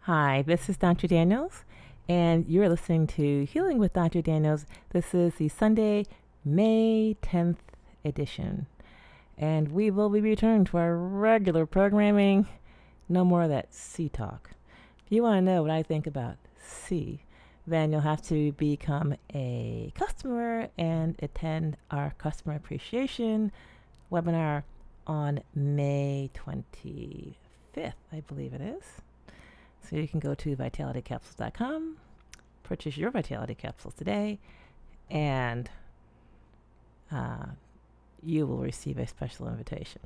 Hi, this is Dr. Daniels, and you're listening to Healing with Dr. Daniels. This is the Sunday, May 10th edition, and we will be returning to our regular programming. No more of that C talk. If you want to know what I think about C, then you'll have to become a customer and attend our customer appreciation webinar on May 25th, I believe it is. So you can go to vitalitycapsules.com, purchase your Vitality Capsules today, and you will receive a special invitation.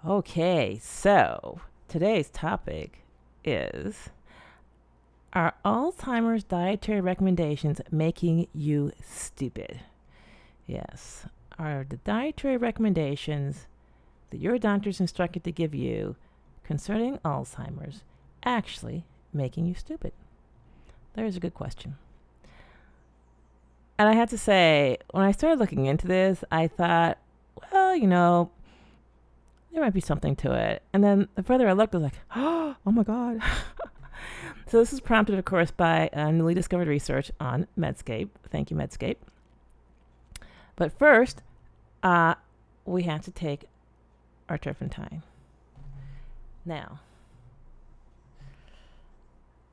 Okay, so today's topic is, are Alzheimer's dietary recommendations making you stupid? Yes. Are the dietary recommendations that your doctor's instructed to give you concerning Alzheimer's actually making you stupid? There's a good question. And I have to say, when I started looking into this, I thought, well, there might be something to it. And then the further I looked, I was like, oh my God. So this is prompted, of course, by newly discovered research on Medscape. Thank you, Medscape. But first, we have to take our turpentine. Now,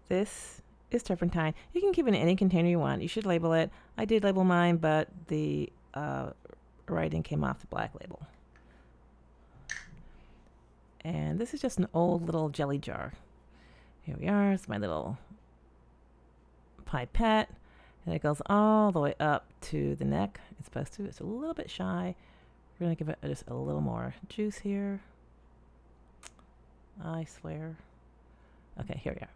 this is turpentine. You can keep it in any container you want. You should label it. I did label mine, but the writing came off the black label. And this is just an old little jelly jar. Here we are. It's my little pipette. And it goes all the way up to the neck. It's supposed to. It's a little bit shy. We're going to give it just a little more juice here. I swear. Okay, here we are.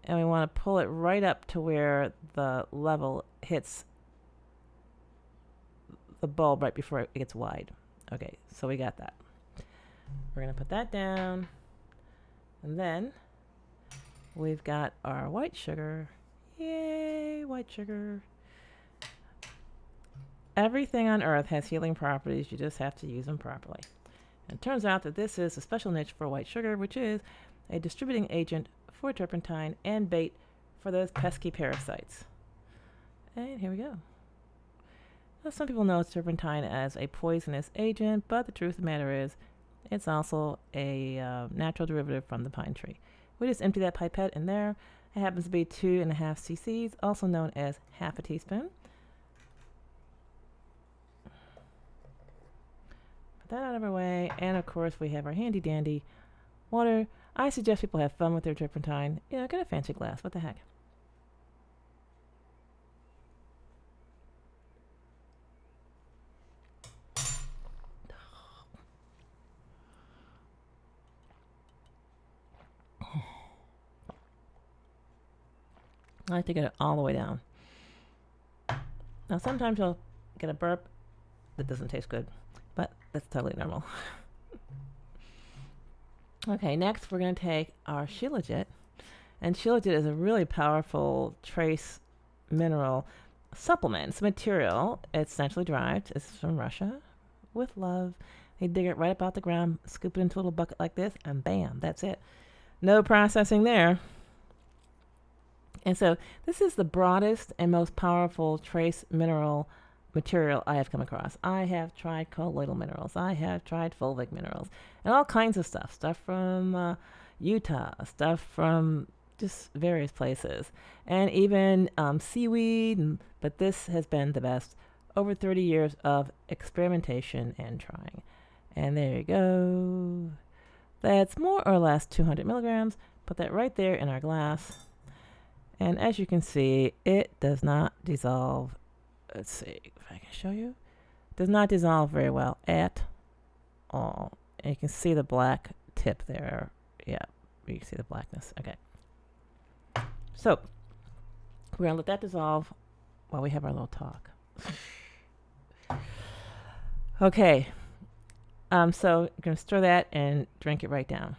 And we want to pull it right up to where the level hits the bulb right before it gets wide. Okay, so we got that. We're going to put that down. And then we've got our white sugar. Yay, white sugar. Everything on earth has healing properties. You just have to use them properly. And it turns out that this is a special niche for white sugar, which is a distributing agent for turpentine and bait for those pesky parasites. And here we go. Now, some people know turpentine as a poisonous agent, but the truth of the matter is it's also a natural derivative from the pine tree. We just empty that pipette in there. It happens to be 2.5 cc's, also known as half a teaspoon. Put that out of our way, and of course we have our handy dandy water. I suggest people have fun with their turpentine. Get a fancy glass. What the heck? I like to get it all the way down. Now, sometimes you'll get a burp that doesn't taste good, but that's totally normal. Okay, next we're going to take our shilajit. And shilajit is a really powerful trace mineral supplement. It's a material. It's naturally derived. It's from Russia with love. They dig it right up out the ground, scoop it into a little bucket like this, and bam, that's it. No processing there. And so this is the broadest and most powerful trace mineral material I have come across. I have tried colloidal minerals. I have tried fulvic minerals and all kinds of stuff. Stuff from Utah, stuff from just various places, and even seaweed. But this has been the best. Over 30 years of experimentation and trying. And there you go. That's more or less 200 milligrams. Put that right there in our glass. And as you can see, it does not dissolve. Let's see if I can show you. Does not dissolve very well at all. And you can see the black tip there. Yeah, you can see the blackness. Okay. So we're going to let that dissolve while we have our little talk. Okay. So you're going to stir that and drink it right down.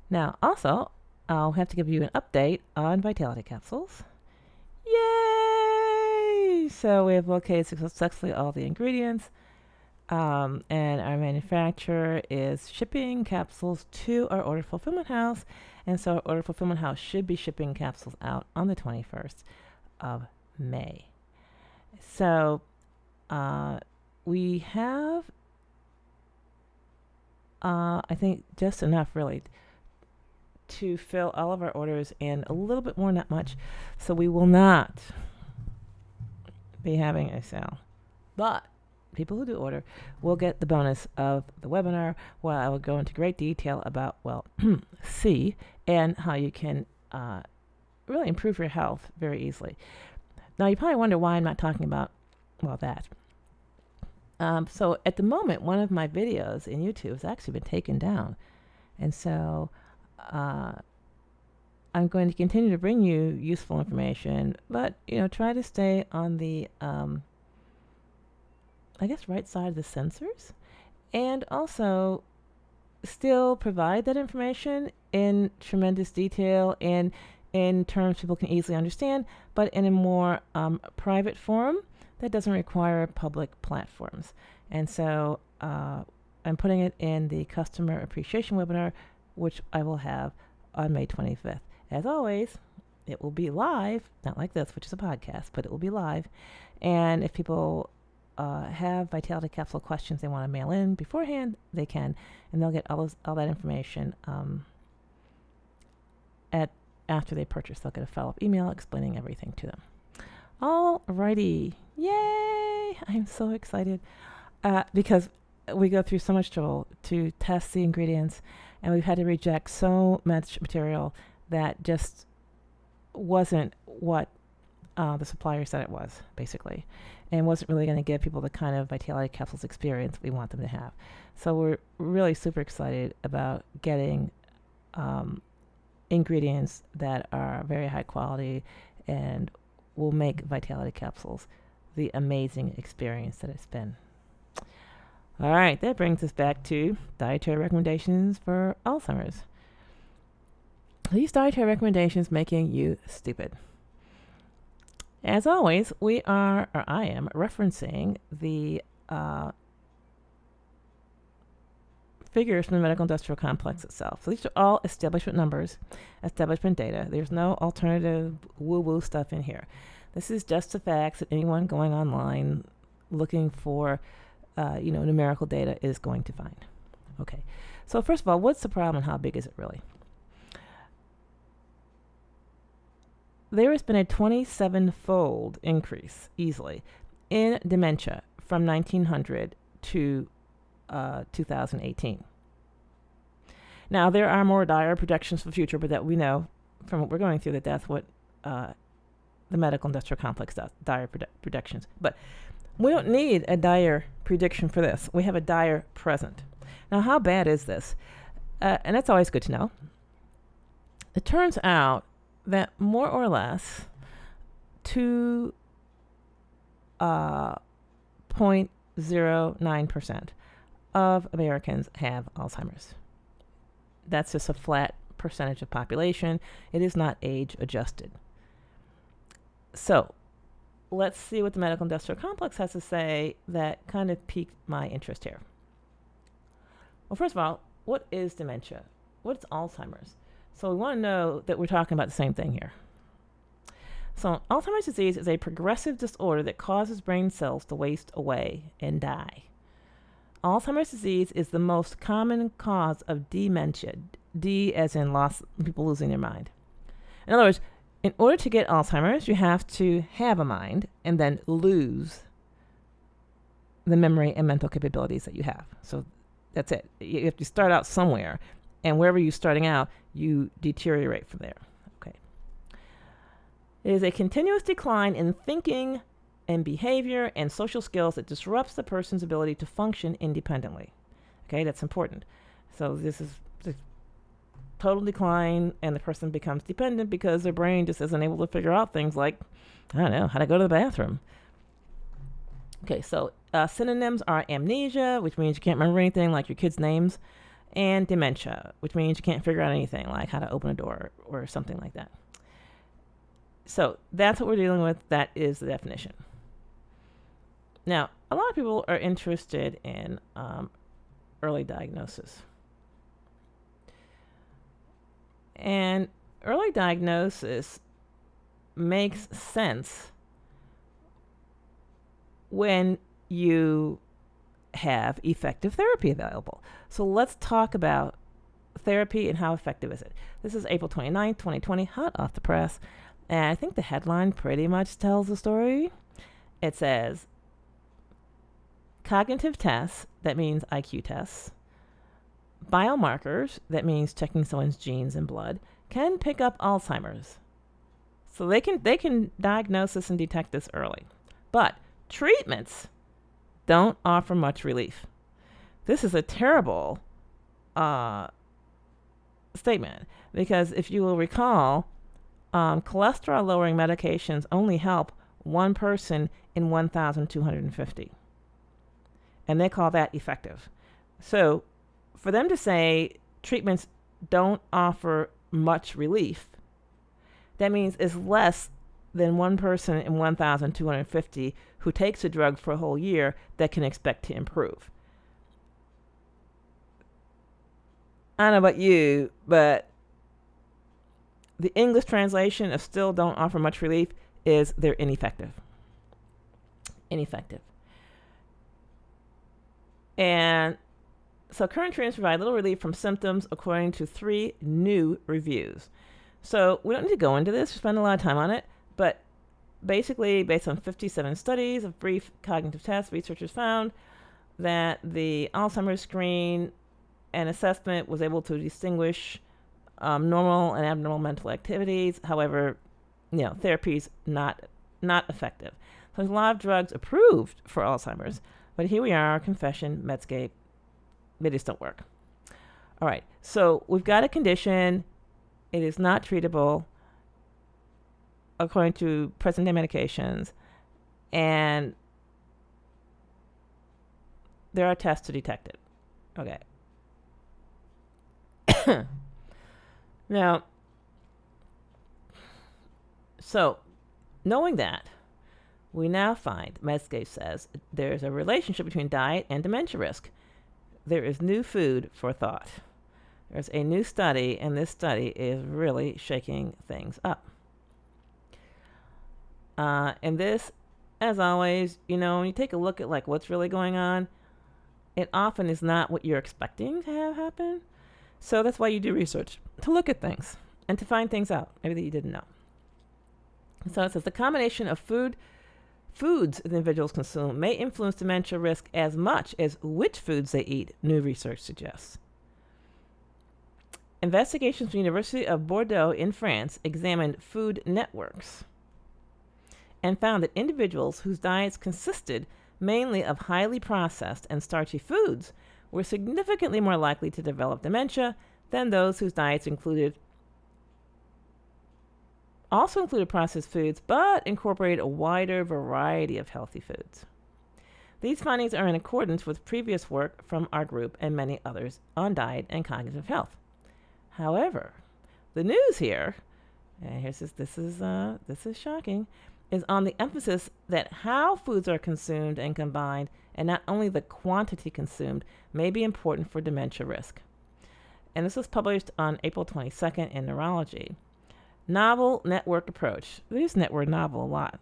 Now, also, I'll have to give you an update on Vitality Capsules. Yay! So we have located successfully all the ingredients. And our manufacturer is shipping capsules to our order fulfillment house. And so our order fulfillment house should be shipping capsules out on the 21st of May. So we have, I think, just enough really to fill all of our orders and a little bit more, not much. So we will not be having a sale. But people who do order will get the bonus of the webinar where I will go into great detail about, well, C, and how you can really improve your health very easily. Now, you probably wonder why I'm not talking about, well, that. So at the moment, one of my videos in YouTube has actually been taken down. And so I'm going to continue to bring you useful information, but, try to stay on the, right side of the sensors, and also still provide that information in tremendous detail and in terms people can easily understand, but in a more private forum that doesn't require public platforms. And so I'm putting it in the customer appreciation webinar, which I will have on May 25th. As always, it will be live, not like this, which is a podcast, but it will be live. And if people have Vitality Capsule questions they want to mail in beforehand, they can, and they'll get all that information after they purchase. They'll get a follow-up email explaining everything to them. Alrighty, yay! I'm so excited because we go through so much trouble to test the ingredients, and we've had to reject so much material that just wasn't what the supplier said it was, basically, and wasn't really going to give people the kind of Vitality Capsules experience we want them to have. So we're really super excited about getting ingredients that are very high quality and will make Vitality Capsules the amazing experience that it's been. All right, that brings us back to dietary recommendations for Alzheimer's. These dietary recommendations making you stupid. As always, I am referencing the figures from the medical industrial complex itself. So these are all establishment numbers, establishment data. There's no alternative woo-woo stuff in here. This is just the facts that anyone going online looking for numerical data is going to find. Okay, so first of all, what's the problem and how big is it really? There has been a 27-fold increase, easily, in dementia from 1900 to 2018. Now, there are more dire projections for the future, but that we know from what we're going through that that's what the medical industrial complex does, dire predictions. But we don't need a dire prediction for this. We have a dire present. Now, how bad is this? And that's always good to know. It turns out that more or less 2.09% of Americans have Alzheimer's. That's just a flat percentage of population. It is not age adjusted. So let's see what the medical industrial complex has to say that kind of piqued my interest here. Well, first of all, what is dementia? What's Alzheimer's? So we want to know that we're talking about the same thing here. So Alzheimer's disease is a progressive disorder that causes brain cells to waste away and die. Alzheimer's disease is the most common cause of dementia. D as in people losing their mind. In other words, in order to get Alzheimer's, you have to have a mind and then lose the memory and mental capabilities that you have. So that's it. You have to start out somewhere, and wherever you're starting out, you deteriorate from there. Okay. It is a continuous decline in thinking and behavior and social skills that disrupts the person's ability to function independently. Okay, that's important. So this is the total decline, and the person becomes dependent because their brain just isn't able to figure out things like, I don't know, how to go to the bathroom. Okay, so synonyms are amnesia, which means you can't remember anything like your kids' names, and dementia, which means you can't figure out anything like how to open a door or something like that. So that's what we're dealing with. That is the definition. Now, a lot of people are interested in early diagnosis. And early diagnosis makes sense when you have effective therapy available. So let's talk about therapy and how effective is it. This is April 29th, 2020, hot off the press. And I think the headline pretty much tells the story. It says, cognitive tests, that means IQ tests, biomarkers, that means checking someone's genes and blood, can pick up Alzheimer's. So they can diagnose this and detect this early. But treatments don't offer much relief. This is a terrible statement, because if you will recall, cholesterol-lowering medications only help one person in 1,250. And they call that effective. So for them to say treatments don't offer much relief, that means it's less than one person in 1,250 who takes a drug for a whole year that can expect to improve. I don't know about you, but the English translation of still don't offer much relief is they're ineffective. Ineffective. And so current treatments provide little relief from symptoms according to 3 new reviews. So we don't need to go into this, spend a lot of time on it, but basically based on 57 studies of brief cognitive tests, researchers found that the Alzheimer's screen and assessment was able to distinguish normal and abnormal mental activities. However, therapy is not effective. So there's a lot of drugs approved for Alzheimer's, but here we are, confession, Medscape, they just don't work. All right, so we've got a condition. It is not treatable according to present-day medications, and there are tests to detect it. Okay. Now, so knowing that, we now find, Medscape says, there's a relationship between diet and dementia risk. There is new food for thought. There's a new study, and this study is really shaking things up. And this, as always, when you take a look at what's really going on, it often is not what you're expecting to have happen. So that's why you do research, to look at things and to find things out, maybe that you didn't know. So it says the combination of foods individuals consume may influence dementia risk as much as which foods they eat, new research suggests. Investigations from the University of Bordeaux in France examined food networks and found that individuals whose diets consisted mainly of highly processed and starchy foods were significantly more likely to develop dementia than those whose diets also included processed foods, but incorporated a wider variety of healthy foods. These findings are in accordance with previous work from our group and many others on diet and cognitive health. However, the news here, and this is shocking, is on the emphasis that how foods are consumed and combined, and not only the quantity consumed, may be important for dementia risk. And this was published on April 22nd in Neurology. Novel network approach. They use network novel a lot.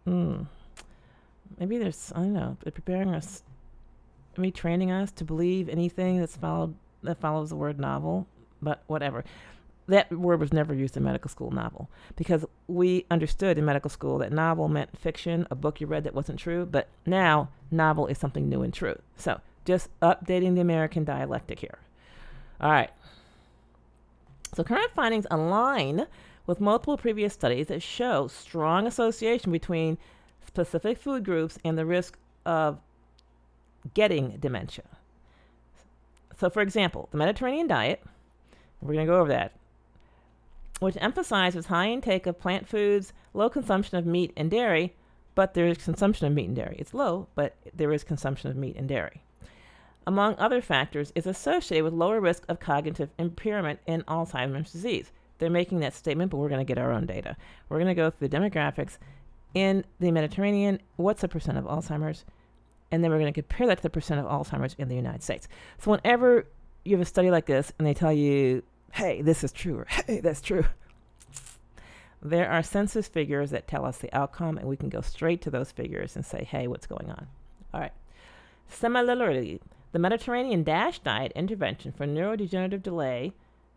Maybe there's, I don't know, they're preparing us, retraining us to believe anything that follows the word novel, but whatever. That word was never used in medical school, novel, because we understood in medical school that novel meant fiction, a book you read that wasn't true, but now novel is something new and true. So just updating the American dialectic here. All right. So current findings align with multiple previous studies that show strong association between specific food groups and the risk of getting dementia. So for example, the Mediterranean diet, we're going to go over that, which emphasizes high intake of plant foods, low consumption of meat and dairy, but there is consumption of meat and dairy. It's low, but there is consumption of meat and dairy. Among other factors, is associated with lower risk of cognitive impairment in Alzheimer's disease. They're making that statement, but we're going to get our own data. We're going to go through the demographics in the Mediterranean, what's the percent of Alzheimer's? And then we're going to compare that to the percent of Alzheimer's in the United States. So whenever you have a study like this and they tell you, hey, this is true, or hey, that's true, there are census figures that tell us the outcome, and we can go straight to those figures and say, hey, what's going on? All right. Similarly, the Mediterranean DASH diet intervention for neurodegenerative delay,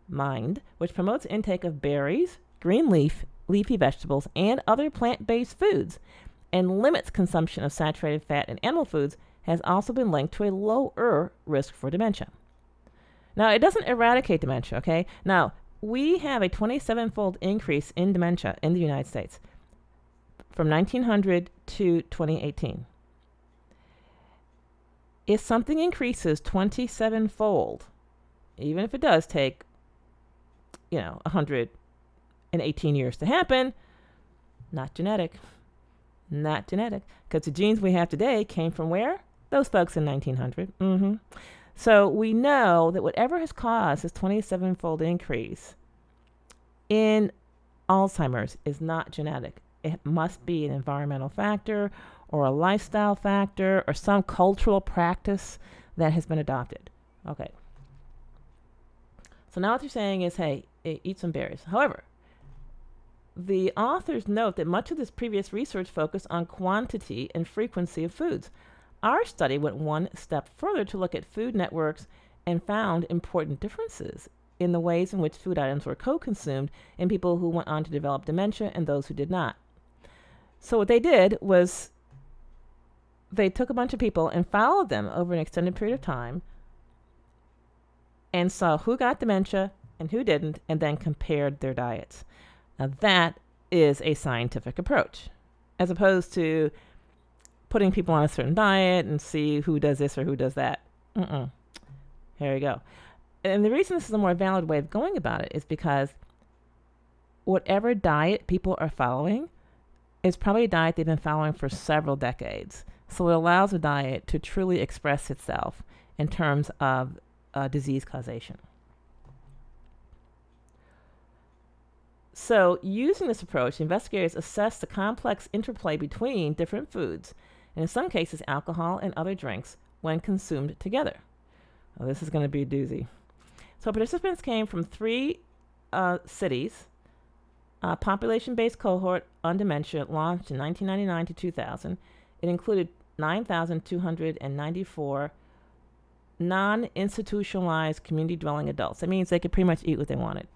MIND, which promotes intake of berries, green leafy vegetables, and other plant-based foods, and limits consumption of saturated fat and animal foods, has also been linked to a lower risk for dementia. Now, it doesn't eradicate dementia, okay? Now, we have a 27-fold increase in dementia in the United States from 1900 to 2018. If something increases 27-fold, even if it does take, 118 years to happen, not genetic. Not genetic. Because the genes we have today came from where? Those folks in 1900. So we know that whatever has caused this 27-fold increase in Alzheimer's is not genetic. It must be an environmental factor or a lifestyle factor or some cultural practice that has been adopted. Okay. So now what you're saying is, hey, eat some berries. However, the authors note that much of this previous research focused on quantity and frequency of foods. Our study went one step further to look at food networks and found important differences in the ways in which food items were co-consumed in people who went on to develop dementia and those who did not. So what they did was they took a bunch of people and followed them over an extended period of time and saw who got dementia and who didn't, and then compared their diets. Now that is a scientific approach, as opposed to putting people on a certain diet and see who does this or who does that. Here you go. And the reason this is a more valid way of going about it is because whatever diet people are following is probably a diet they've been following for several decades. So it allows a diet to truly express itself in terms of disease causation. So using this approach, investigators assess the complex interplay between different foods, and in some cases alcohol and other drinks, when consumed together. Well, this is going to be a doozy. So participants came from 3 cities. A population-based cohort on dementia launched in 1999 to 2000. It included 9,294 non-institutionalized community-dwelling adults. That means they could pretty much eat what they wanted.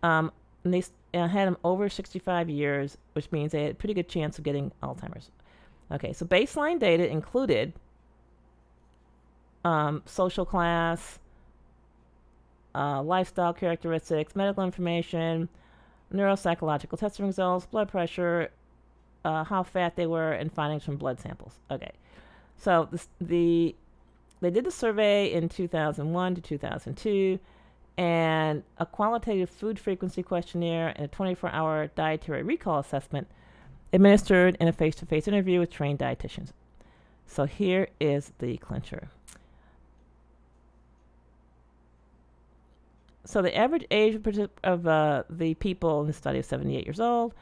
And they had them over 65 years, which means they had a pretty good chance of getting Alzheimer's. Okay, so baseline data included social class, lifestyle characteristics, medical information, neuropsychological testing results, blood pressure, how fat they were, and findings from blood samples. Okay, so they did the survey in 2001 to 2002, and a qualitative food frequency questionnaire and a 24-hour dietary recall assessment administered in a face-to-face interview with trained dietitians. So here is the clincher. So the average age of the people in the study is 78 years old,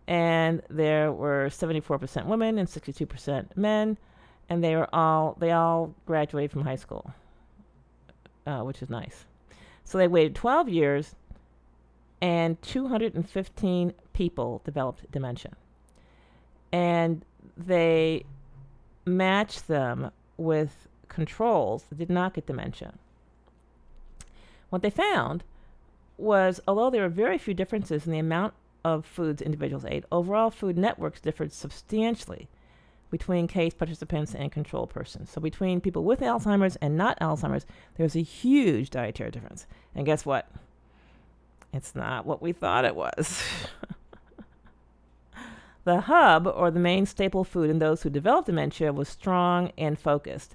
and there were 74% women and 62% men, and they all graduated from high school, which is nice. So they waited 12 years, and 215 people developed dementia. And they matched them with controls that did not get dementia. What they found was, although there were very few differences in the amount of foods individuals ate, overall food networks differed substantially between case participants and control persons. So between people with Alzheimer's and not Alzheimer's, there was a huge dietary difference. And guess what? It's not what we thought it was. The hub, or the main staple food in those who developed dementia, was strong and focused,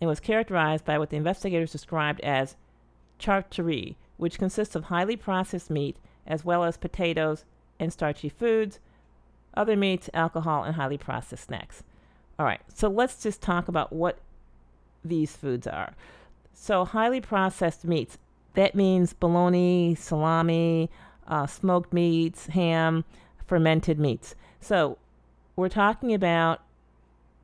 and was characterized by what the investigators described as charcuterie, which consists of highly processed meat, as well as potatoes and starchy foods, other meats, alcohol, and highly processed snacks. All right, so let's just talk about what these foods are. So highly processed meats, that means bologna, salami, smoked meats, ham, fermented meats. So we're talking about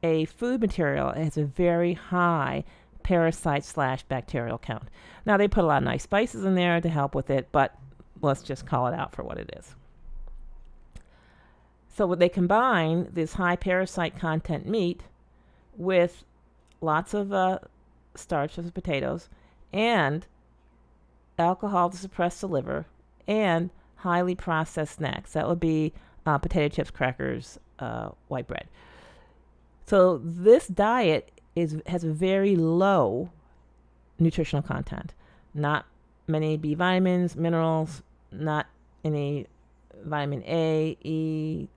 a food material that has a very high parasite/bacterial count. Now, they put a lot of nice spices in there to help with it, but let's just call it out for what it is. So what they combine this high parasite content meat with lots of starch of potatoes and alcohol to suppress the liver and highly processed snacks. That would be potato chips, crackers, white bread. So this diet has a very low nutritional content. Not many B vitamins, minerals, not any vitamin A, E,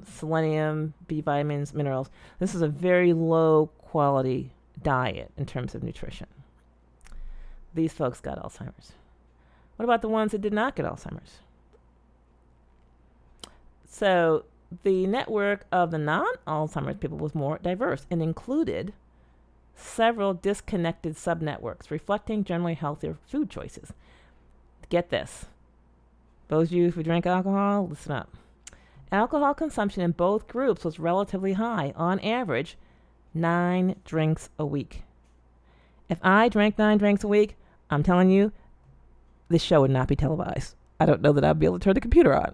selenium, B vitamins, minerals. This is a very low quality diet in terms of nutrition. These folks got Alzheimer's. What about the ones that did not get Alzheimer's? So the network of the non-Alzheimer's people was more diverse and included several disconnected subnetworks reflecting generally healthier food choices. Get this. Those of you who drink alcohol, listen up. Alcohol consumption in both groups was relatively high, on average, 9 drinks a week. If I drank 9 drinks a week, I'm telling you, this show would not be televised. I don't know that I'd be able to turn the computer on.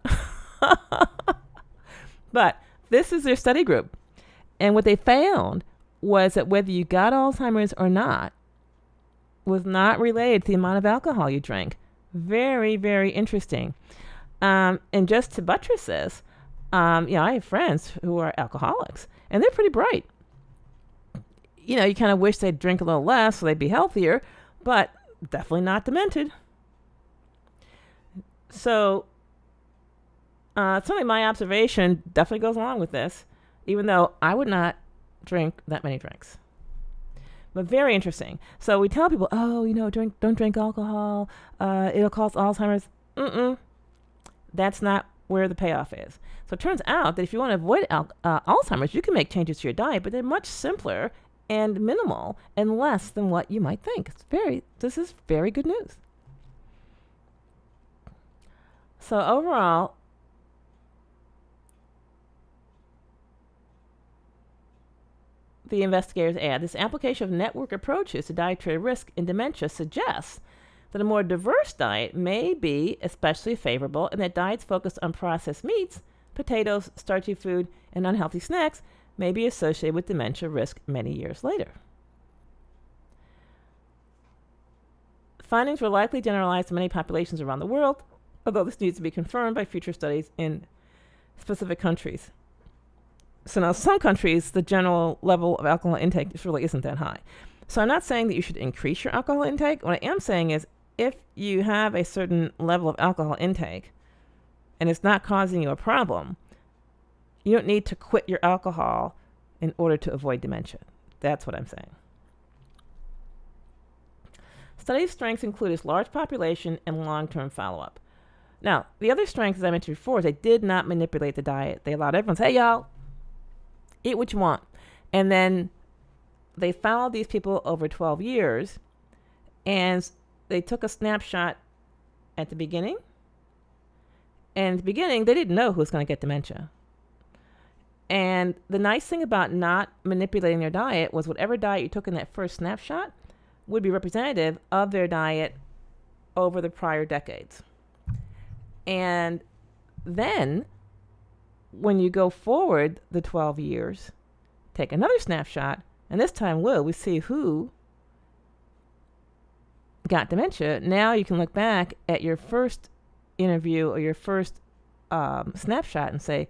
But this is their study group. And what they found was that whether you got Alzheimer's or not was not related to the amount of alcohol you drank. Very, very interesting. And just to buttress this, I have friends who are alcoholics, and they're pretty bright. You kind of wish they'd drink a little less so they'd be healthier, but definitely not demented. So certainly my observation definitely goes along with this, even though I would not drink that many drinks. But very interesting. So we tell people, don't drink alcohol. It'll cause Alzheimer's. That's not where the payoff is. So it turns out that if you want to avoid Alzheimer's, you can make changes to your diet, but they're much simpler and minimal and less than what you might think. This is very good news. So overall, the investigators add, this application of network approaches to dietary risk in dementia suggests that a more diverse diet may be especially favorable, and that diets focused on processed meats, potatoes, starchy food, and unhealthy snacks may be associated with dementia risk many years later. Findings were likely generalized to many populations around the world, although this needs to be confirmed by future studies in specific countries. So now some countries, the general level of alcohol intake really isn't that high. So I'm not saying that you should increase your alcohol intake. What I am saying is if you have a certain level of alcohol intake and it's not causing you a problem, you don't need to quit your alcohol in order to avoid dementia. That's what I'm saying. Study strengths include this large population and long-term follow-up. Now, the other strength, as I mentioned before, is they did not manipulate the diet. They allowed everyone to say, hey, y'all, eat what you want. And then they followed these people over 12 years, and they took a snapshot at the beginning. And at the beginning, they didn't know who was going to get dementia. And the nice thing about not manipulating their diet was whatever diet you took in that first snapshot would be representative of their diet over the prior decades. And then when you go forward the 12 years, take another snapshot, and this time we see who got dementia. Now you can look back at your first interview or your first snapshot and say,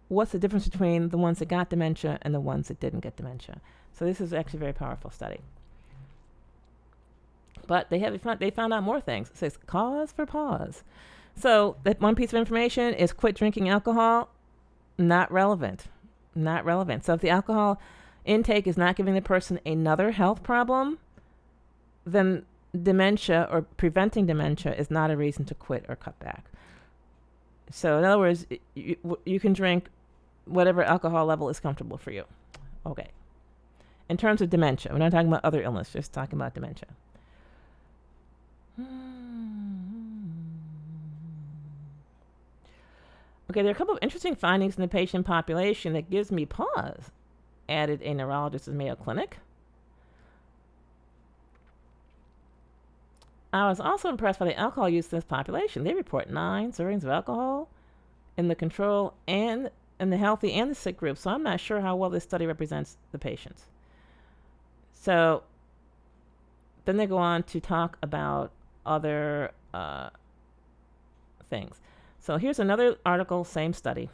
what's the difference between the ones that got dementia and the ones that didn't get dementia? So this is actually a very powerful study. But they found out more things. It says cause for pause. So that one piece of information is quit drinking alcohol. Not relevant. Not relevant. So if the alcohol intake is not giving the person another health problem, then dementia or preventing dementia is not a reason to quit or cut back. So in other words, you can drink whatever alcohol level is comfortable for you. Okay. In terms of dementia, we're not talking about other illness, just talking about dementia. Okay, there are a couple of interesting findings in the patient population that gives me pause, added a neurologist at Mayo Clinic. I was also impressed by the alcohol use in this population. They report 9 servings of alcohol in the control and in the healthy and the sick group, so I'm not sure how well this study represents the patients. So then they go on to talk about other things. So here's another article, same study.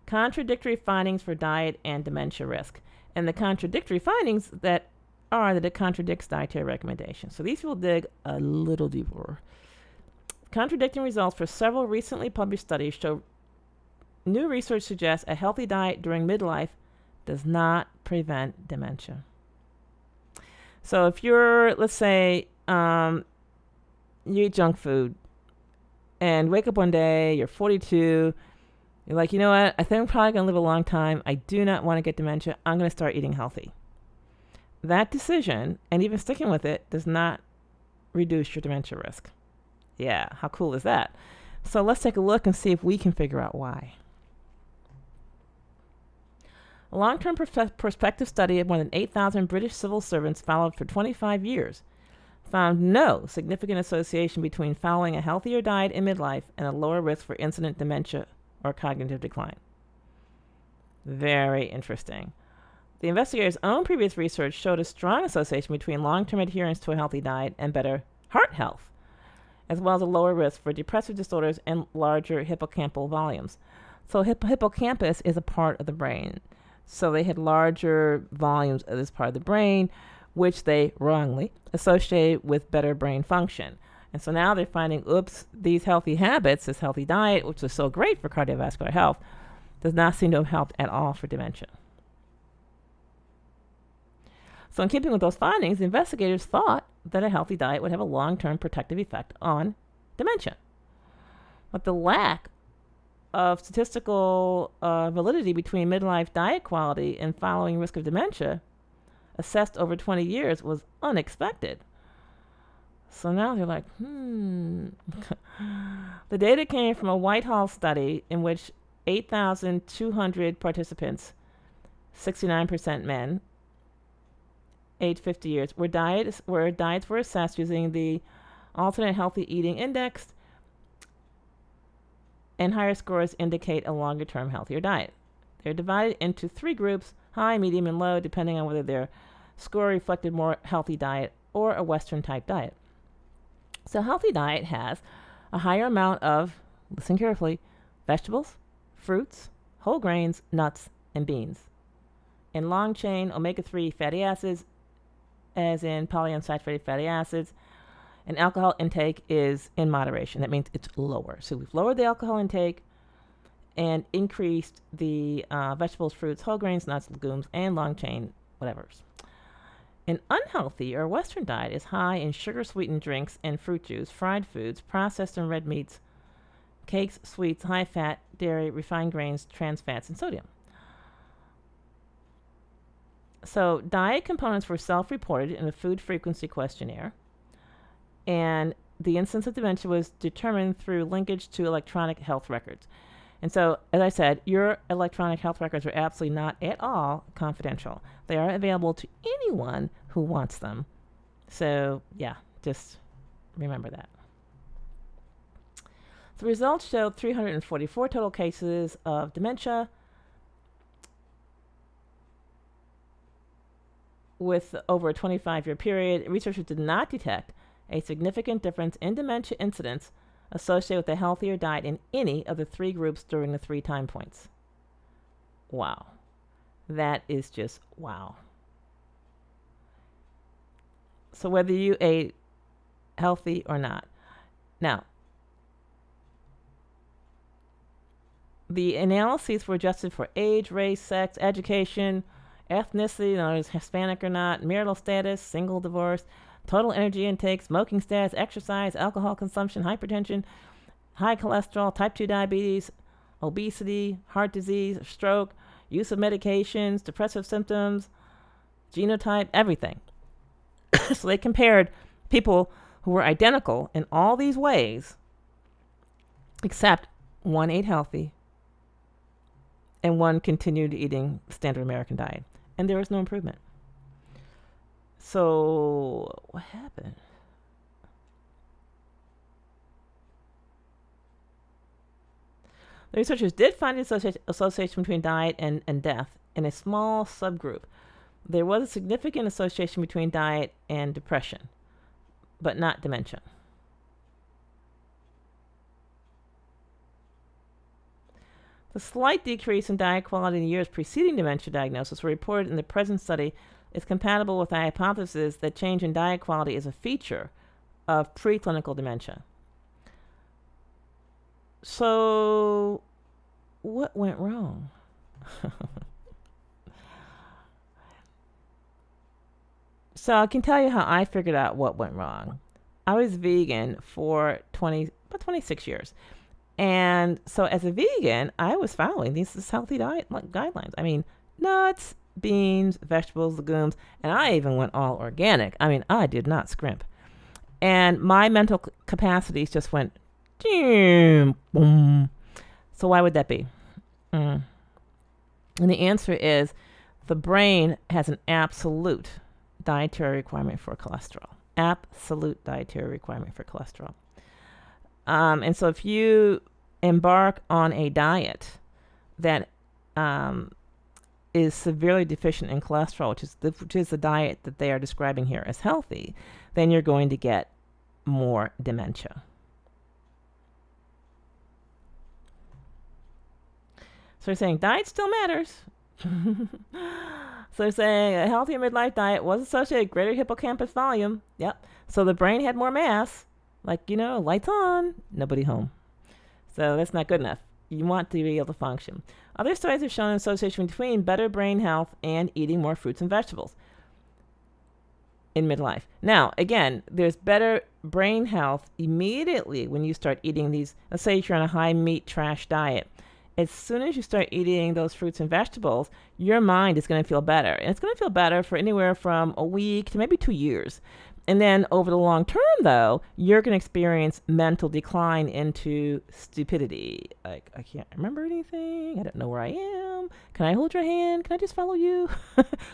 Contradictory findings for diet and dementia risk. And the contradictory findings that it contradicts dietary recommendations. So these will dig a little deeper. Contradicting results for several recently published studies show new research suggests a healthy diet during midlife does not prevent dementia. So if you're, let's say, you eat junk food and wake up one day, you're 42, you're like, you know what, I think I'm probably going to live a long time. I do not want to get dementia. I'm going to start eating healthy. That decision, and even sticking with it, does not reduce your dementia risk. Yeah, how cool is that? So let's take a look and see if we can figure out why. A long-term prospective study of more than 8,000 British civil servants followed for 25 years found no significant association between following a healthier diet in midlife and a lower risk for incident dementia or cognitive decline. Very interesting. The investigators' own previous research showed a strong association between long-term adherence to a healthy diet and better heart health, as well as a lower risk for depressive disorders and larger hippocampal volumes. So hippocampus is a part of the brain. So they had larger volumes of this part of the brain, which they wrongly associate with better brain function. And so now they're finding, these healthy habits, this healthy diet, which is so great for cardiovascular health, does not seem to have helped at all for dementia. So in keeping with those findings, the investigators thought that a healthy diet would have a long-term protective effect on dementia. But the lack of statistical validity between midlife diet quality and following risk of dementia assessed over 20 years was unexpected. So now they're like, The data came from a Whitehall study in which 8,200 participants, 69% men, age 50 years, diets were assessed using the alternate healthy eating index, and higher scores indicate a longer-term healthier diet. They're divided into 3 groups, high, medium, and low, depending on whether their score reflected more healthy diet or a Western-type diet. So healthy diet has a higher amount of, listen carefully, vegetables, fruits, whole grains, nuts, and beans, and long-chain omega-3 fatty acids, as in polyunsaturated fatty acids, and alcohol intake is in moderation. That means it's lower. So we've lowered the alcohol intake and increased the vegetables, fruits, whole grains, nuts, legumes, and long-chain whatevers. An unhealthy or Western diet is high in sugar-sweetened drinks and fruit juice, fried foods, processed and red meats, cakes, sweets, high fat, dairy, refined grains, trans fats, and sodium. So diet components were self-reported in a food frequency questionnaire, and the incidence of dementia was determined through linkage to electronic health records. And so, as I said, your electronic health records are absolutely not at all confidential. They are available to anyone who wants them. So, yeah, just remember that. The results showed 344 total cases of dementia, with over a 25-year period. Researchers did not detect a significant difference in dementia incidence associated with a healthier diet in any of the 3 groups during the 3 time points. Wow. That is just wow. So whether you ate healthy or not. Now, the analyses were adjusted for age, race, sex, education, ethnicity, whether it's Hispanic or not, marital status, single, divorced, total energy intake, smoking status, exercise, alcohol consumption, hypertension, high cholesterol, type 2 diabetes, obesity, heart disease, stroke, use of medications, depressive symptoms, genotype, everything. So they compared people who were identical in all these ways, except one ate healthy and one continued eating standard American diet. And there was no improvement. So what happened? The researchers did find an association between diet and death in a small subgroup. There was a significant association between diet and depression, but not dementia. The slight decrease in diet quality in the years preceding dementia diagnosis were reported in the present study is compatible with the hypothesis that change in diet quality is a feature of preclinical dementia. So, what went wrong? So I can tell you how I figured out what went wrong. I was vegan for about 26 years. And so as a vegan, I was following these healthy diet guidelines. I mean, nuts, beans, vegetables, legumes, and I even went all organic. I mean, I did not scrimp. And my mental capacities just went, boom. So why would that be? And the answer is the brain has an absolute dietary requirement for cholesterol. Absolute dietary requirement for cholesterol. And so if you embark on a diet that is severely deficient in cholesterol, which is the diet that they are describing here as healthy, then you're going to get more dementia. So they're saying diet still matters. So they're saying a healthier midlife diet was associated with greater hippocampus volume. Yep. So the brain had more mass. Like, lights on, nobody home. So that's not good enough. You want to be able to function. Other studies have shown an association between better brain health and eating more fruits and vegetables in midlife. Now, again, there's better brain health immediately when you start eating these. Let's say if you're on a high meat trash diet. As soon as you start eating those fruits and vegetables, your mind is going to feel better. And it's going to feel better for anywhere from a week to maybe 2 years. And then over the long term, though, you're going to experience mental decline into stupidity. Like, I can't remember anything. I don't know where I am. Can I hold your hand? Can I just follow you?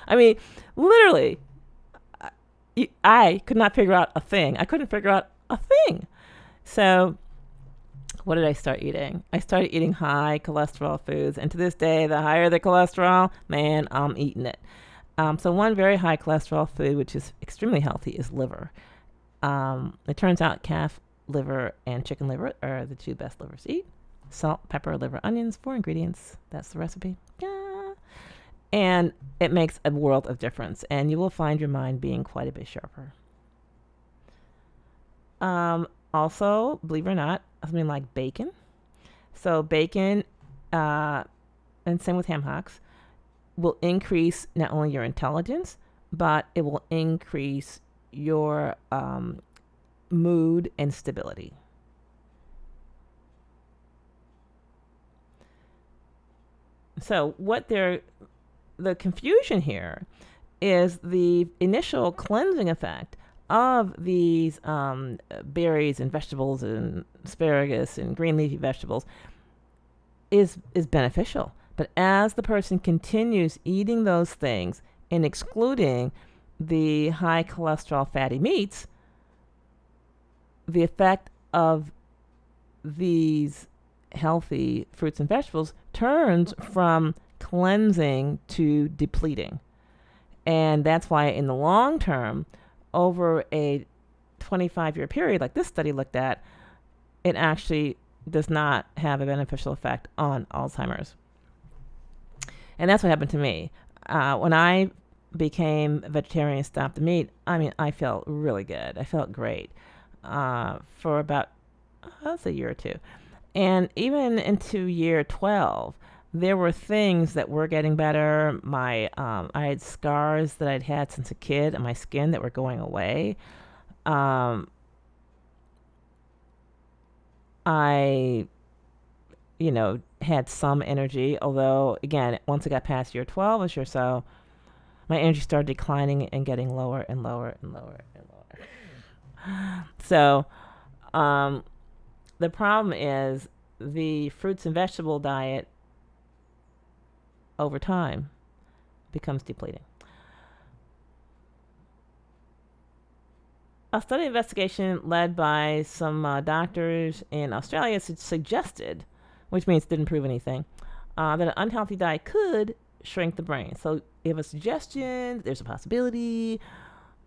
I mean, literally, I could not figure out a thing. I couldn't figure out a thing. So what did I start eating? I started eating high cholesterol foods. And to this day, the higher the cholesterol, man, I'm eating it. So one very high cholesterol food, which is extremely healthy, is liver. It turns out calf liver and chicken liver are the two best livers to eat. Salt, pepper, liver, onions, 4 ingredients. That's the recipe. Yeah. And it makes a world of difference. And you will find your mind being quite a bit sharper. Also, believe it or not, something like bacon. So bacon, and same with ham hocks, will increase not only your intelligence, but it will increase your mood and stability. So the confusion here is the initial cleansing effect of these berries and vegetables and asparagus and green leafy vegetables is beneficial. But as the person continues eating those things and excluding the high cholesterol fatty meats, the effect of these healthy fruits and vegetables turns from cleansing to depleting. And that's why in the long term, over a 25-year period like this study looked at, it actually does not have a beneficial effect on Alzheimer's. And that's what happened to me. When I became a vegetarian and stopped the meat, I felt really good. I felt great for about, a year or two. And even into year 12, there were things that were getting better. I had scars that I'd had since a kid on my skin that were going away. I had some energy, although, again, once I got past year 12 or so, my energy started declining and getting lower and lower and lower and lower. So, the problem is the fruits and vegetable diet over time becomes depleting. A study investigation led by some doctors in Australia suggested, which means didn't prove anything, that an unhealthy diet could shrink the brain. So you have a suggestion, there's a possibility.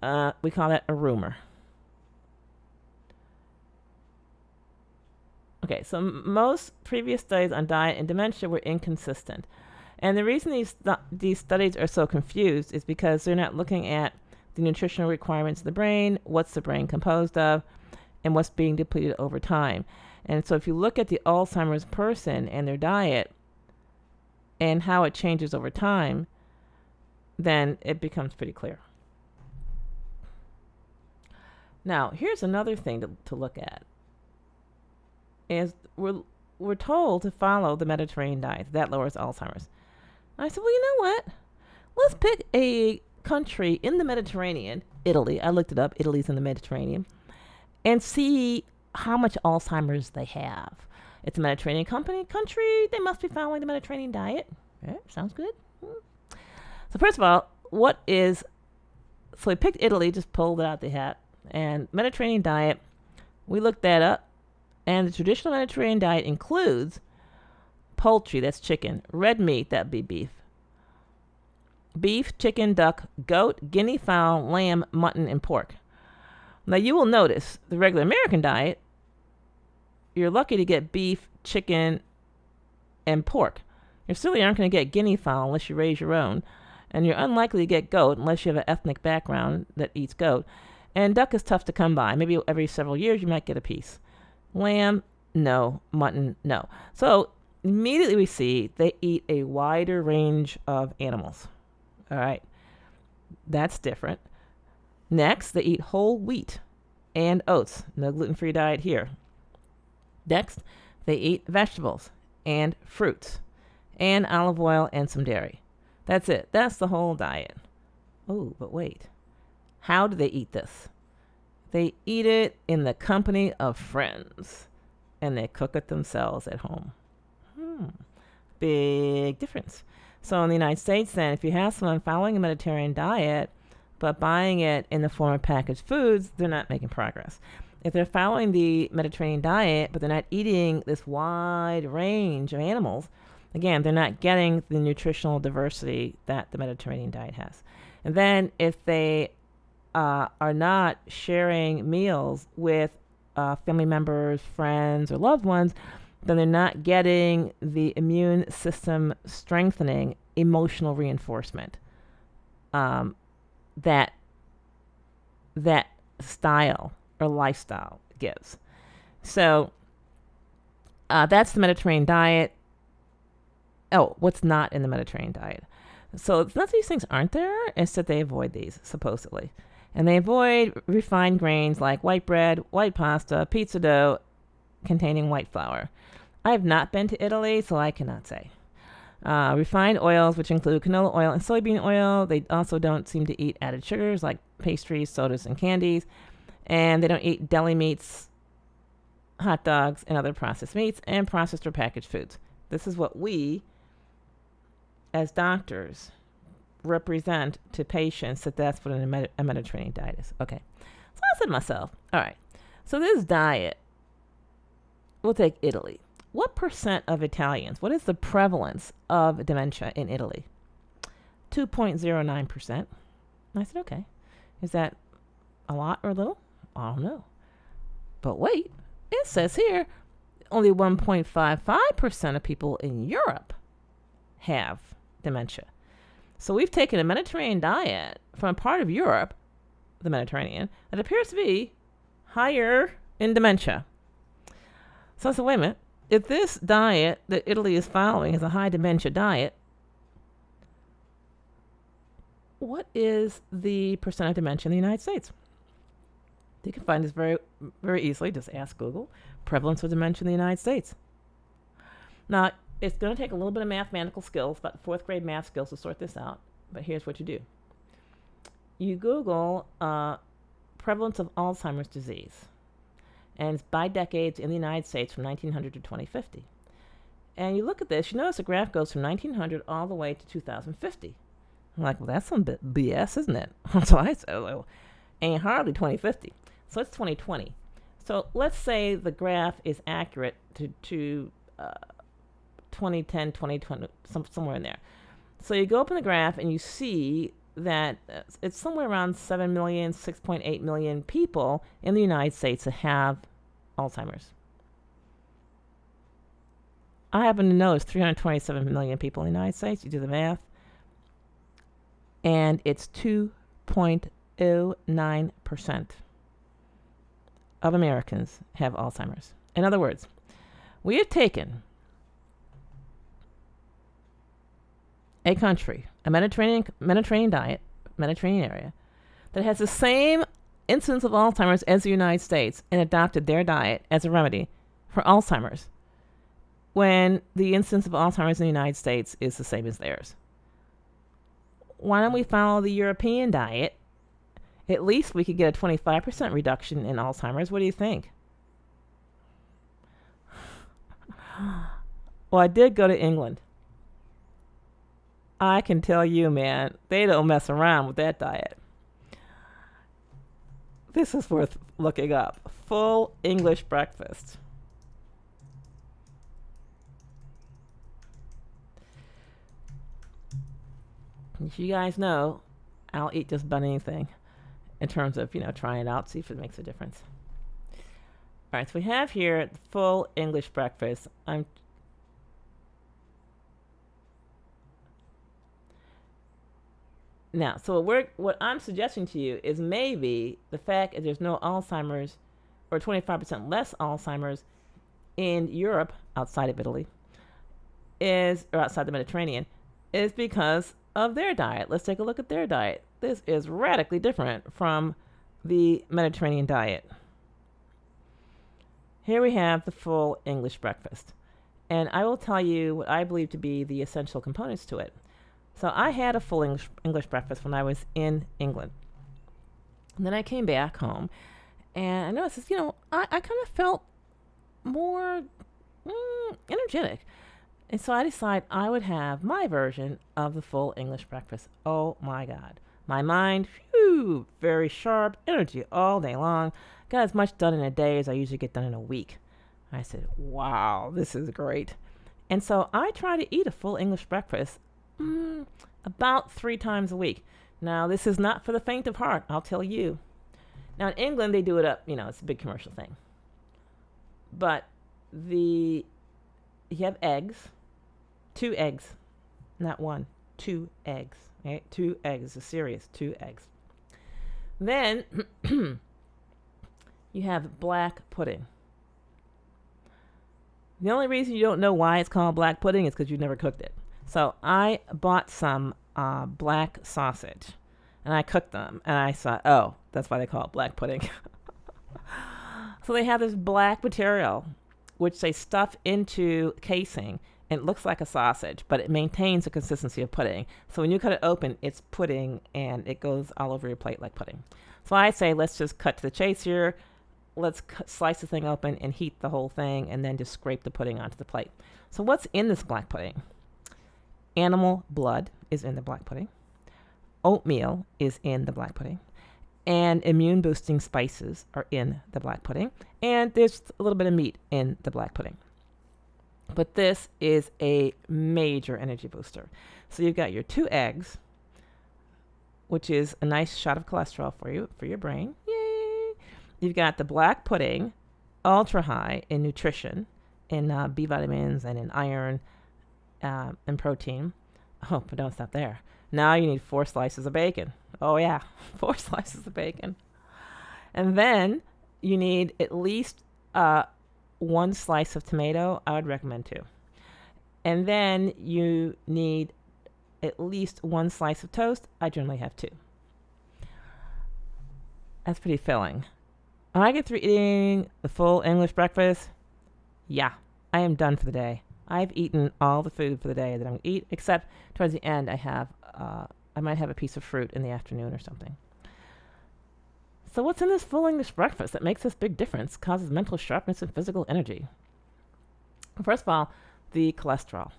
We call that a rumor. Okay, so most previous studies on diet and dementia were inconsistent. And the reason these studies are so confused is because they're not looking at the nutritional requirements of the brain, what's the brain composed of, and what's being depleted over time. And so if you look at the Alzheimer's person and their diet and how it changes over time, then it becomes pretty clear. Now, here's another thing to look at. Is we're told to follow the Mediterranean diet. That lowers Alzheimer's. I said, well, you know what? Let's pick a country in the Mediterranean, Italy. I looked it up. Italy's in the Mediterranean. And see how much Alzheimer's they have. It's a Mediterranean country. They must be following the Mediterranean diet. Yeah, sounds good. So first of all, so we picked Italy, just pulled it out the hat. And Mediterranean diet, we looked that up. And the traditional Mediterranean diet includes poultry, that's chicken, red meat, that'd be beef, chicken, duck, goat, guinea fowl, lamb, mutton, and pork. Now you will notice the regular American diet, you're lucky to get beef, chicken, and pork. You certainly aren't going to get guinea fowl unless you raise your own. And you're unlikely to get goat unless you have an ethnic background that eats goat. And duck is tough to come by. Maybe every several years you might get a piece. Lamb, no. Mutton, no. So immediately we see they eat a wider range of animals. All right. That's different. Next, they eat whole wheat and oats. No gluten-free diet here. Next, they eat vegetables and fruits and olive oil and some dairy. That's it. That's the whole diet. Oh, but wait. How do they eat this? They eat it in the company of friends, and they cook it themselves at home. Big difference. So in the United States, then, if you have someone following a Mediterranean diet, but buying it in the form of packaged foods, they're not making progress. If they're following the Mediterranean diet, but they're not eating this wide range of animals, again, they're not getting the nutritional diversity that the Mediterranean diet has. And then if they are not sharing meals with family members, friends, or loved ones, then they're not getting the immune system strengthening emotional reinforcement that style or lifestyle gives. So that's the Mediterranean diet. Oh, what's not in the Mediterranean diet? So it's not that these things aren't there, it's that they avoid these, supposedly. And they avoid refined grains like white bread, white pasta, pizza dough containing white flour. I have not been to Italy, so I cannot say. Refined oils, which include canola oil and soybean oil. They also don't seem to eat added sugars like pastries, sodas, and candies. And they don't eat deli meats, hot dogs, and other processed meats, and processed or packaged foods. This is what we, as doctors, represent to patients, that's what a Mediterranean diet is. Okay. So I said to myself, all right, so this diet, we'll take Italy. What % of Italians, what is the prevalence of dementia in Italy? 2.09%. I said, okay. Is that a lot or a little? I don't know. But wait, it says here only 1.55% of people in Europe have dementia. So we've taken a Mediterranean diet from a part of Europe, the Mediterranean, that appears to be higher in dementia. So I said, wait a minute. If this diet that Italy is following is a high dementia diet, what is the % of dementia in the United States? You can find this very, very easily. Just ask Google, prevalence of dementia in the United States. Now, it's going to take a little bit of mathematical skills, about fourth grade math skills to sort this out. But here's what you do. You Google prevalence of Alzheimer's disease. And it's by decades in the United States from 1900 to 2050. And you look at this, you notice the graph goes from 1900 all the way to 2050. I'm like, well, that's some BS, isn't it? So I said, well, ain't hardly 2050. So it's 2020. So let's say the graph is accurate to 2010, 2020, somewhere in there. So you go up in the graph and you see that it's somewhere around 7 million, 6.8 million people in the United States that have Alzheimer's. I happen to know there's 327 million people in the United States. You do the math. And it's 2.09% of Americans have Alzheimer's. In other words, we have taken a country, a Mediterranean diet, Mediterranean area, that has the same incidence of Alzheimer's as the United States and adopted their diet as a remedy for Alzheimer's, when the incidence of Alzheimer's in the United States is the same as theirs. Why don't we follow the European diet? At least we could get a 25% reduction in Alzheimer's. What do you think? Well, I did go to England. I can tell you, man, they don't mess around with that diet. This is worth looking up. Full English breakfast. As you guys know, I'll eat just about anything in terms of, trying it out, see if it makes a difference. All right, so we have here the full English breakfast. Now, so what I'm suggesting to you is maybe the fact that there's no Alzheimer's or 25% less Alzheimer's in Europe, outside of Italy, or outside the Mediterranean, is because of their diet. Let's take a look at their diet. This is radically different from the Mediterranean diet. Here we have the full English breakfast. And I will tell you what I believe to be the essential components to it. So I had a full English breakfast when I was in England. And then I came back home and I noticed, I kind of felt more energetic. And so I decided I would have my version of the full English breakfast. Oh my God. My mind, very sharp, energy all day long. Got as much done in a day as I usually get done in a week. I said, wow, this is great. And so I try to eat a full English breakfast about 3 times a week. Now, this is not for the faint of heart, I'll tell you. Now, in England, they do it up, it's a big commercial thing. But you have eggs, 2 eggs, not 1, 2 eggs. Okay? 2 eggs, it's serious, 2 eggs. Then you have black pudding. The only reason you don't know why it's called black pudding is because you've never cooked it. So I bought some black sausage, and I cooked them, and I thought, oh, that's why they call it black pudding. So they have this black material, which they stuff into casing, and it looks like a sausage, but it maintains the consistency of pudding. So when you cut it open, it's pudding, and it goes all over your plate like pudding. So I say, let's just cut to the chase here. Let's slice the thing open and heat the whole thing, and then just scrape the pudding onto the plate. So what's in this black pudding? Animal blood is in the black pudding. Oatmeal is in the black pudding. And immune-boosting spices are in the black pudding. And there's a little bit of meat in the black pudding. But this is a major energy booster. So you've got your 2 eggs, which is a nice shot of cholesterol for your brain. Yay! You've got the black pudding, ultra high in nutrition, in B vitamins and in iron and protein. Oh, but don't stop there. Now you need 4 slices of bacon. Oh yeah, 4 slices of bacon. And then you need at least 1 slice of tomato. I would recommend 2. And then you need at least 1 slice of toast. I generally have 2. That's pretty filling. When I get through eating the full English breakfast, yeah, I am done for the day. I've eaten all the food for the day that I'm going to eat, except towards the end I might have a piece of fruit in the afternoon or something. So what's in this full English breakfast that makes this big difference, causes mental sharpness and physical energy? First of all, the cholesterol.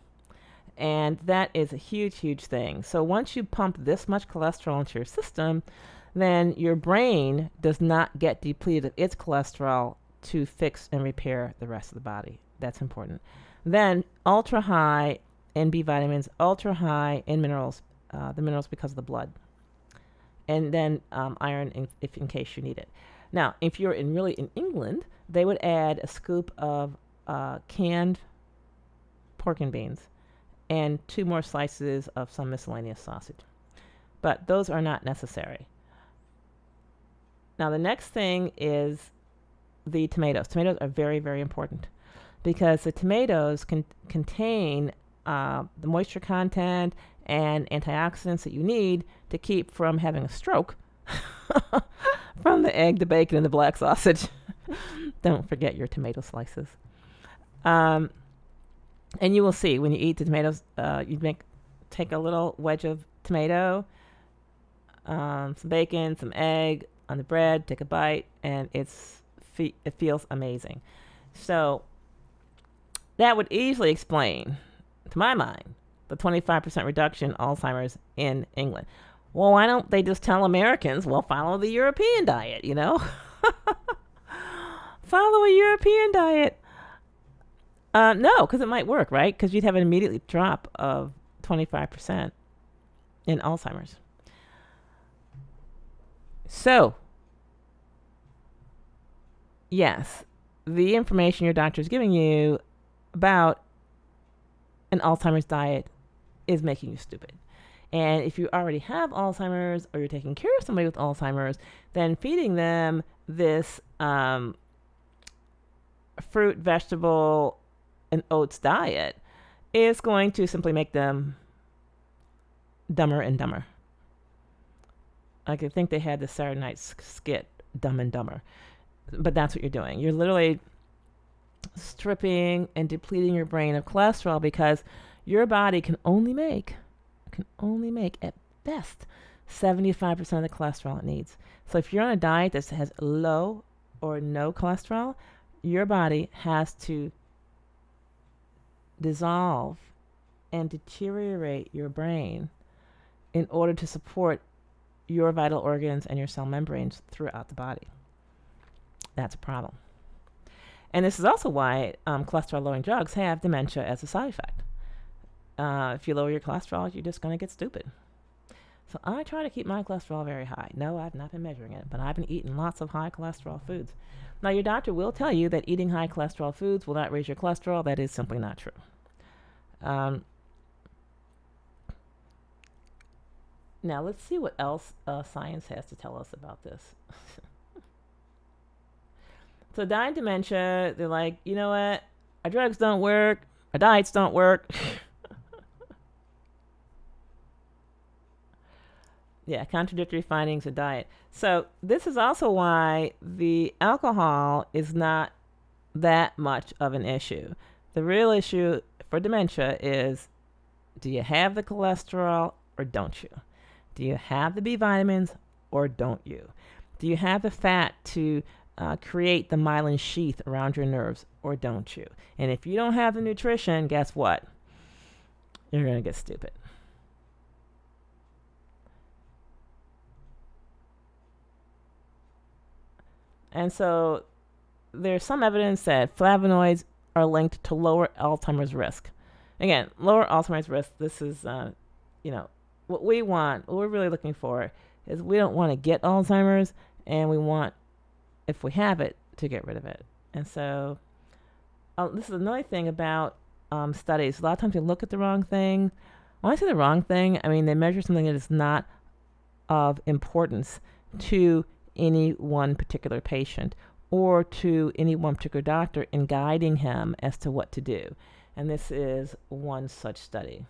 And that is a huge, huge thing. So once you pump this much cholesterol into your system, then your brain does not get depleted of its cholesterol to fix and repair the rest of the body. That's important. Then ultra high in B vitamins, ultra high in minerals, the minerals because of the blood. And then iron if in case you need it. Now, if you're really in England, they would add a scoop of canned pork and beans and 2 more slices of some miscellaneous sausage. But those are not necessary. Now, the next thing is the tomatoes. Tomatoes are very, very important because the tomatoes contain the moisture content and antioxidants that you need to keep from having a stroke from the egg, the bacon, and the black sausage. Don't forget your tomato slices. And you will see when you eat the tomatoes, take a little wedge of tomato, some bacon, some egg on the bread, take a bite, and it feels amazing. So that would easily explain, to my mind, the 25% reduction in Alzheimer's in England. Well, why don't they just tell Americans, well, follow the European diet, Follow a European diet. No, because it might work, right? Because you'd have an immediate drop of 25% in Alzheimer's. So, yes, the information your doctor is giving you about an Alzheimer's diet is making you stupid. And if you already have Alzheimer's or you're taking care of somebody with Alzheimer's, then feeding them this fruit, vegetable, and oats diet is going to simply make them dumber and dumber. I could think they had the Saturday Night skit, Dumb and Dumber. But that's what you're doing. You're literally stripping and depleting your brain of cholesterol because your body can only make at best 75% of the cholesterol it needs. So if you're on a diet that has low or no cholesterol, your body has to dissolve and deteriorate your brain in order to support your vital organs and your cell membranes throughout the body. That's a problem. And this is also why cholesterol-lowering drugs have dementia as a side effect. If you lower your cholesterol, you're just going to get stupid. So I try to keep my cholesterol very high. No, I've not been measuring it, but I've been eating lots of high cholesterol foods. Now, your doctor will tell you that eating high cholesterol foods will not raise your cholesterol. That is simply not true. Now, let's see what else science has to tell us about this. So diet dementia, they're like, you know what? Our drugs don't work. Our diets don't work. Yeah, contradictory findings of diet. So this is also why the alcohol is not that much of an issue. The real issue for dementia is, do you have the cholesterol or don't you? Do you have the B vitamins or don't you? Do you have the fat to create the myelin sheath around your nerves or don't you? And if you don't have the nutrition, guess what? You're going to get stupid. And so there's some evidence that flavonoids are linked to lower Alzheimer's risk. Again, lower Alzheimer's risk, this is, what we want, what we're really looking for is we don't want to get Alzheimer's, and we want, if we have it, to get rid of it. And so this is another thing about studies. A lot of times we look at the wrong thing. When I say the wrong thing, I mean they measure something that is not of importance to any one particular patient or to any one particular doctor in guiding him as to what to do. And this is one such study.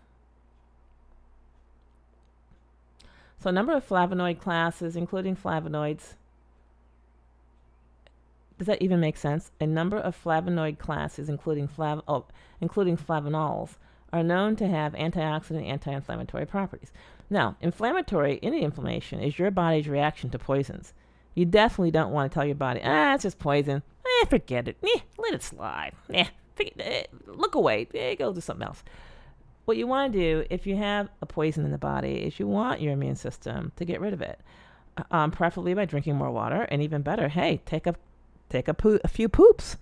So a number of flavonoid classes, including flavonoids. Does that even make sense? A number of flavonoid classes, including flavonols, are known to have antioxidant and anti-inflammatory properties. Now, any inflammation, is your body's reaction to poisons. You definitely don't want to tell your body, it's just poison. Forget it. Let it slide. Look away. Go do something else. What you want to do if you have a poison in the body is you want your immune system to get rid of it, preferably by drinking more water, and even better, hey, take a few poops.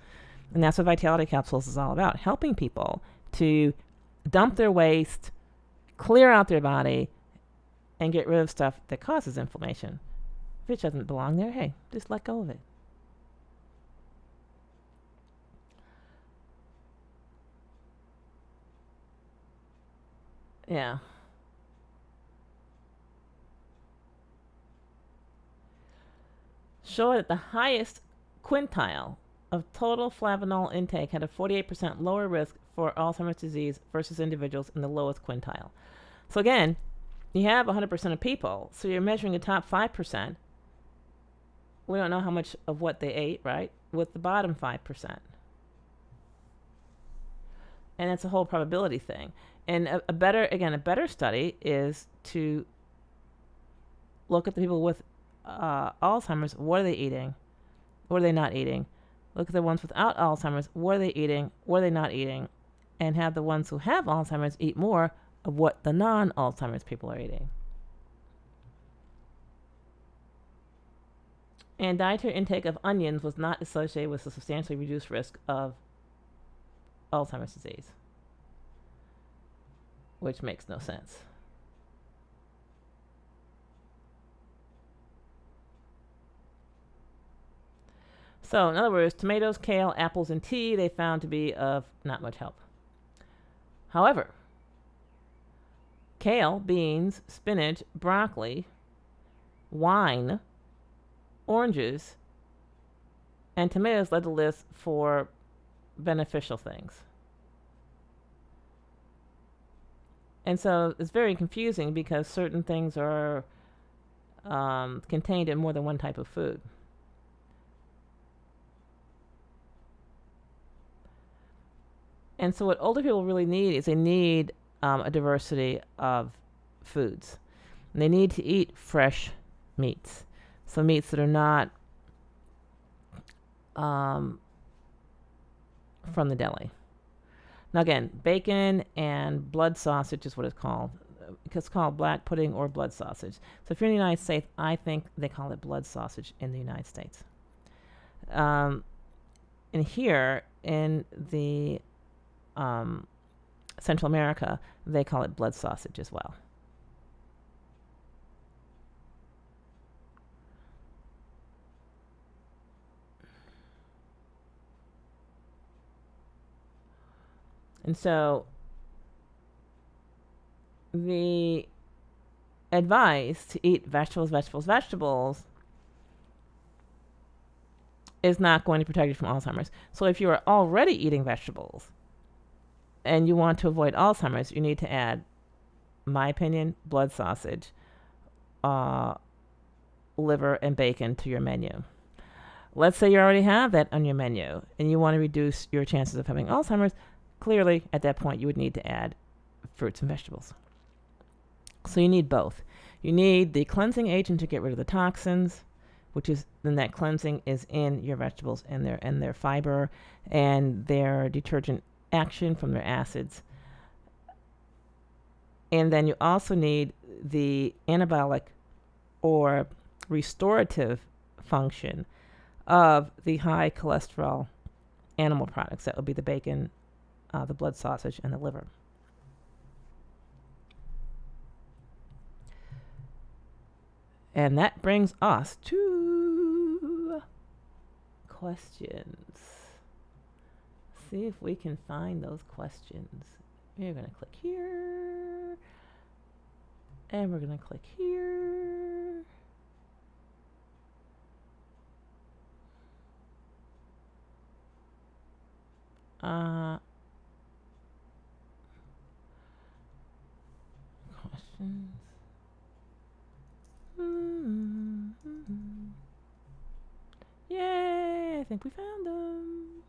And that's what Vitality Capsules is all about, helping people to dump their waste, clear out their body, and get rid of stuff that causes inflammation. If it doesn't belong there, hey, just let go of it. Yeah. Show that the highest quintile of total flavanol intake had a 48% lower risk for Alzheimer's disease versus individuals in the lowest quintile. So again, you have 100% of people, so you're measuring the top 5%. We don't know how much of what they ate, right? With the bottom 5%. And it's a whole probability thing. And a better study is to look at the people with Alzheimer's. What are they eating? What are they not eating? Look at the ones without Alzheimer's. What are they eating? What are they not eating? And have the ones who have Alzheimer's eat more of what the non-Alzheimer's people are eating. And dietary intake of onions was not associated with a substantially reduced risk of Alzheimer's disease, which makes no sense. So, in other words, tomatoes, kale, apples, and tea they found to be of not much help. However, kale, beans, spinach, broccoli, wine, oranges, and tomatoes led the list for beneficial things. And so it's very confusing because certain things are contained in more than one type of food. And so what older people really need is they need a diversity of foods. And they need to eat fresh meats. So meats that are not from the deli. Now again, bacon and blood sausage is what it's called. It's called black pudding or blood sausage. So if you're in the United States, I think they call it blood sausage in the United States. And here in the Central America, they call it blood sausage as well. And so the advice to eat vegetables is not going to protect you from Alzheimer's. So if you are already eating vegetables and you want to avoid Alzheimer's, you need to add, my opinion, blood sausage, liver, and bacon to your menu. Let's say you already have that on your menu and you want to reduce your chances of having Alzheimer's. Clearly, at that point, you would need to add fruits and vegetables. So you need both. You need the cleansing agent to get rid of the toxins, which is then that cleansing is in your vegetables and their fiber and their detergent action from their acids. And then you also need the anabolic or restorative function of the high cholesterol animal products. That would be the bacon, the blood sausage, and the liver. And that brings us to questions. See if we can find those questions. We're going to click here. And we're going to click here. Questions. Yay, I think we found them.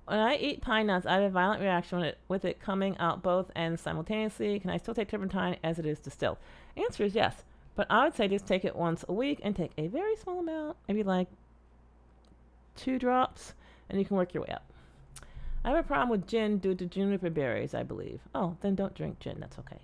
When I eat pine nuts, I have a violent reaction with it coming out both ends simultaneously. Can I still take turpentine as it is distilled? Answer is yes. But I would say just take it once a week and take a very small amount, maybe like 2 drops, and you can work your way up. I have a problem with gin due to juniper berries, I believe. Oh, then don't drink gin. That's okay.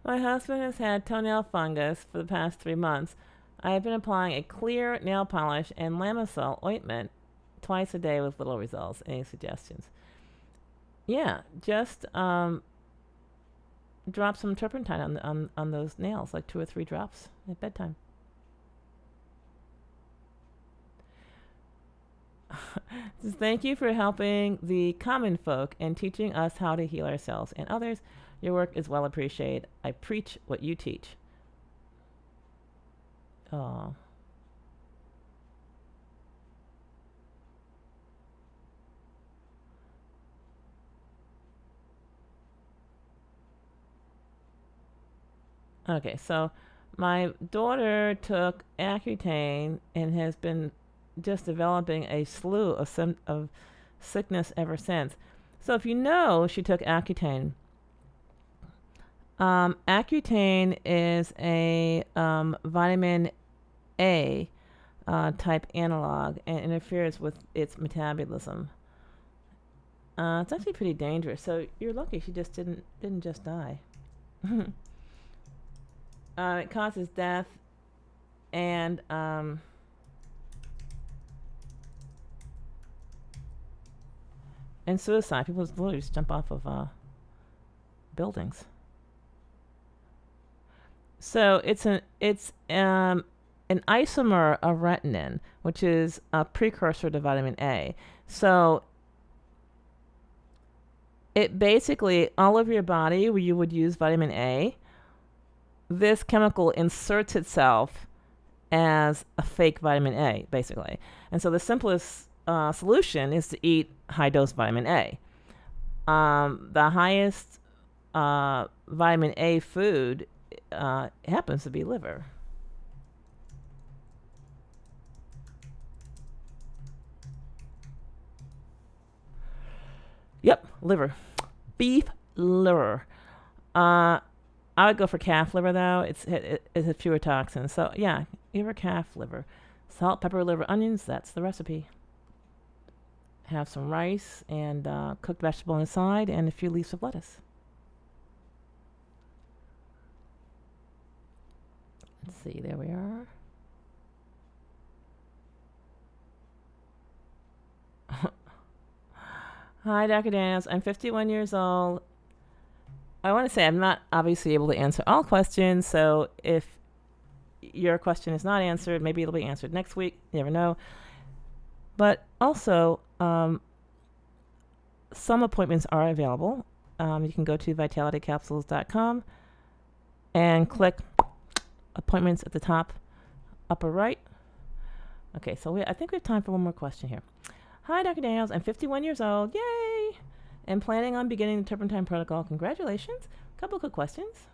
My husband has had toenail fungus for the past 3 months. I have been applying a clear nail polish and Lamisol ointment twice a day with little results. Any suggestions? Yeah, just drop some turpentine on those nails, like 2 or 3 drops at bedtime. Thank you for helping the common folk and teaching us how to heal ourselves and others. Your work is well appreciated. I preach what you teach. Oh. Okay, so my daughter took Accutane and has been just developing a slew of sickness ever since. So if you know she took Accutane, Accutane is a vitamin A type analog and interferes with its metabolism. It's actually pretty dangerous. So you're lucky she just didn't just die. It causes death and suicide. People just literally just jump off of buildings. So it's an isomer of retinine, which is a precursor to vitamin A. So it basically, all over your body where you would use vitamin A, this chemical inserts itself as a fake vitamin A, basically. And so the simplest solution is to eat high-dose vitamin A. The highest vitamin A food happens to be liver. Yep, liver. Beef liver. I would go for calf liver, though. It has fewer toxins. So, yeah, give her calf liver. Salt, pepper, liver, onions. That's the recipe. Have some rice and cooked vegetable on the side and a few leaves of lettuce. Let's see. There we are. Hi, Dr. Daniels. I'm 51 years old. I want to say I'm not obviously able to answer all questions, so if your question is not answered, maybe it'll be answered next week. You never know. But also, some appointments are available. You can go to vitalitycapsules.com and click appointments at the top upper right. Okay, so I think we have time for one more question here. Hi, Dr. Daniels. I'm 51 years old. Yay! And planning on beginning the turpentine protocol. Congratulations. A couple of quick questions.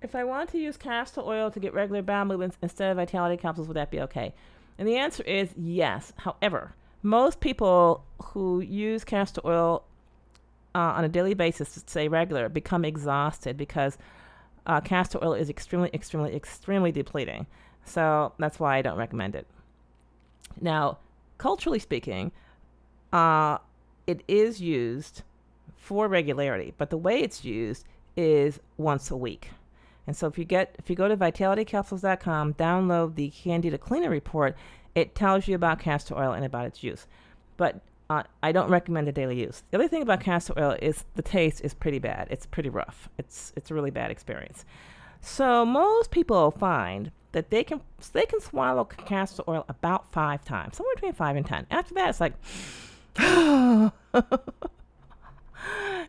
If I want to use castor oil to get regular bowel movements instead of Vitality capsules, would that be okay? And the answer is yes. However, most people who use castor oil on a daily basis, to say regular, become exhausted because castor oil is extremely depleting. So that's why I don't recommend it. Now, culturally speaking, it is used for regularity, but the way it's used is once a week. And so if you go to vitalitycapsules.com, download the Candida Cleaner Report, it tells you about castor oil and about its use. But I don't recommend a daily use. The other thing about castor oil is the taste is pretty bad. It's pretty rough. It's a really bad experience. So most people find that they can swallow castor oil about 5 times, somewhere between 5 and 10. After that, it's like, and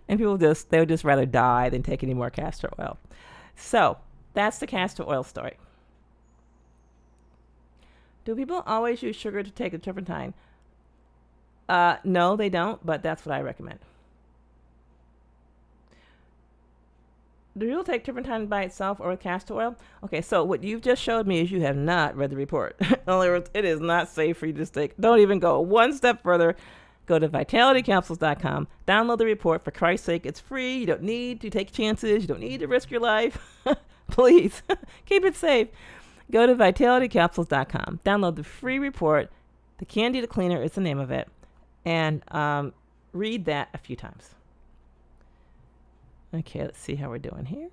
people they would just rather die than take any more castor oil. So that's the castor oil story. Do people always use sugar to take the turpentine? No, they don't, but that's what I recommend. Do you take turpentine by itself or with castor oil? Okay, so what you've just showed me is you have not read the report. In other words, it is not safe for you to take. Don't even go one step further. Go to vitalitycapsules.com. Download the report. For Christ's sake, it's free. You don't need to take chances. You don't need to risk your life. Please, keep it safe. Go to vitalitycapsules.com. Download the free report. The Candida Cleaner is the name of it. And read that a few times. Okay, let's see how we're doing here.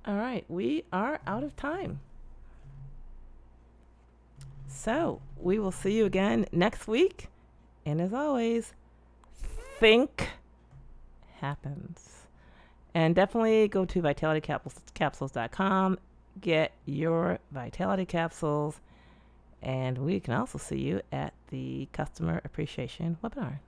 All right, we are out of time. So we will see you again next week. And as always, think happens. And definitely go to vitalitycapsules.com. Get your Vitality Capsules. And we can also see you at the Customer Appreciation webinar.